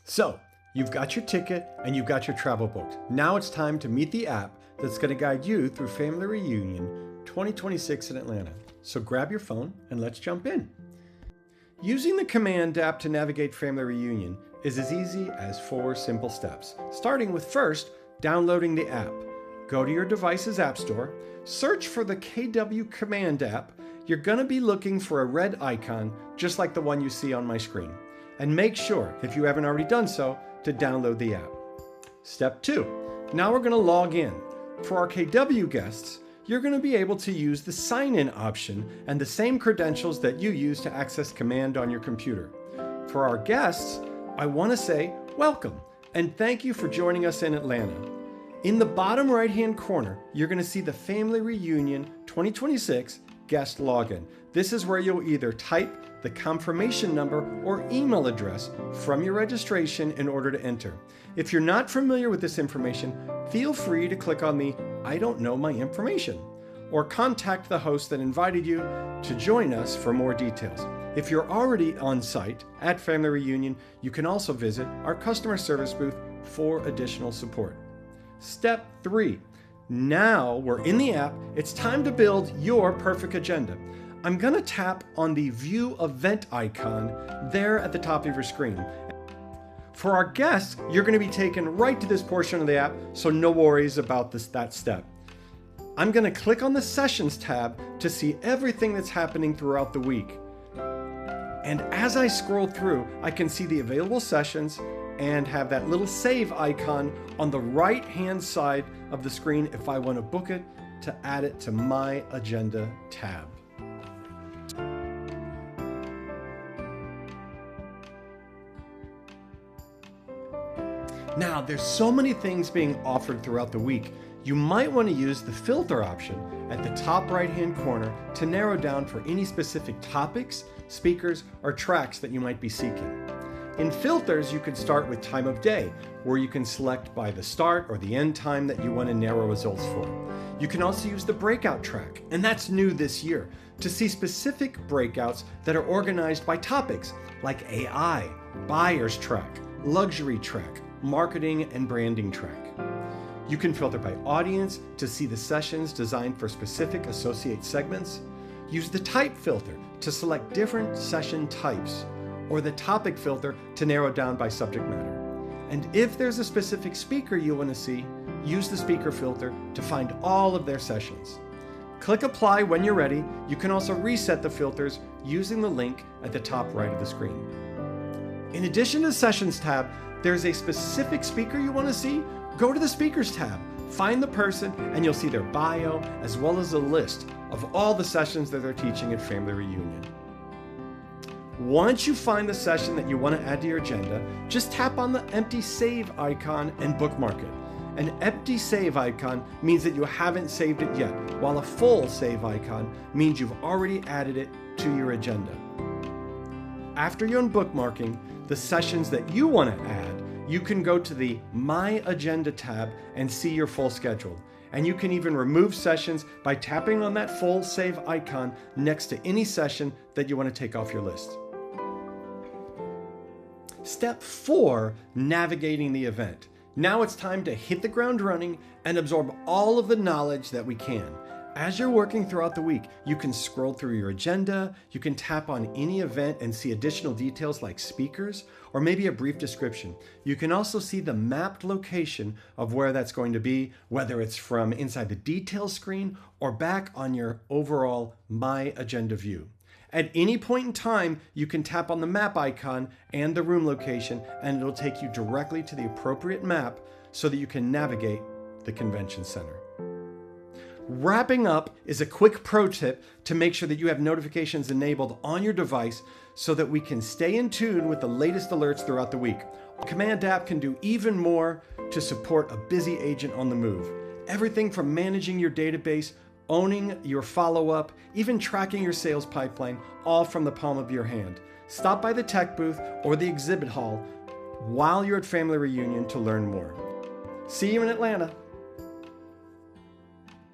So, you've got your ticket and you've got your travel booked. Now it's time to meet the app that's going to guide you through Family Reunion 2026 in Atlanta. So grab your phone and let's jump in. Using the Command app to navigate Family Reunion is as easy as 4 simple steps. Starting with first, downloading the app. Go to your device's app store, search for the KW Command app. You're going to be looking for a red icon just like the one you see on my screen. And make sure, if you haven't already done so, to download the app. Step 2. Now we're going to log in. For our KW guests, you're going to be able to use the sign-in option and the same credentials that you use to access Command on your computer. For our guests, I want to say welcome and thank you for joining us in Atlanta. In the bottom right-hand corner, you're going to see the Family Reunion 2026 guest login. This is where you'll either type the confirmation number or email address from your registration in order to enter. If you're not familiar with this information, feel free to click on the I don't know my information or contact the host that invited you to join us for more details. If you're already on site at Family Reunion, you can also visit our customer service booth for additional support. Step 3. Now we're in the app, it's time to build your perfect agenda. I'm going to tap on the View Event icon there at the top of your screen. For our guests, you're going to be taken right to this portion of the app, so no worries about that step. I'm going to click on the Sessions tab to see everything that's happening throughout the week. And as I scroll through, I can see the available sessions and have that little save icon on the right-hand side of the screen if I want to book it to add it to my Agenda tab. Now, there's so many things being offered throughout the week. You might want to use the filter option at the top right-hand corner to narrow down for any specific topics, speakers, or tracks that you might be seeking. In filters, you could start with time of day, where you can select by the start or the end time that you want to narrow results for. You can also use the breakout track, and that's new this year, to see specific breakouts that are organized by topics like AI, buyer's track, luxury track, marketing and branding track. You can filter by audience to see the sessions designed for specific associate segments. Use the type filter to select different session types, or the topic filter to narrow down by subject matter. And if there's a specific speaker you want to see, use the speaker filter to find all of their sessions. Click apply when you're ready. You can also reset the filters using the link at the top right of the screen. In addition to the Sessions tab, there's a specific speaker you want to see? Go to the Speakers tab, find the person, and you'll see their bio as well as a list of all the sessions that they're teaching at Family Reunion. Once you find the session that you want to add to your agenda, just tap on the empty save icon and bookmark it. An empty save icon means that you haven't saved it yet, while a full save icon means you've already added it to your agenda. After you're unbookmarking the sessions that you want to add, you can go to the My Agenda tab and see your full schedule. And you can even remove sessions by tapping on that full save icon next to any session that you want to take off your list. Step 4, navigating the event. Now it's time to hit the ground running and absorb all of the knowledge that we can. As you're working throughout the week, you can scroll through your agenda, you can tap on any event and see additional details like speakers, or maybe a brief description. You can also see the mapped location of where that's going to be, whether it's from inside the details screen or back on your overall My Agenda view. At any point in time, you can tap on the map icon and the room location, and it'll take you directly to the appropriate map so that you can navigate the convention center. Wrapping up is a quick pro tip to make sure that you have notifications enabled on your device so that we can stay in tune with the latest alerts throughout the week. The Command app can do even more to support a busy agent on the move. Everything from managing your database, owning your follow-up, even tracking your sales pipeline, all from the palm of your hand. Stop by the tech booth or the exhibit hall while you're at Family Reunion to learn more. See you in Atlanta.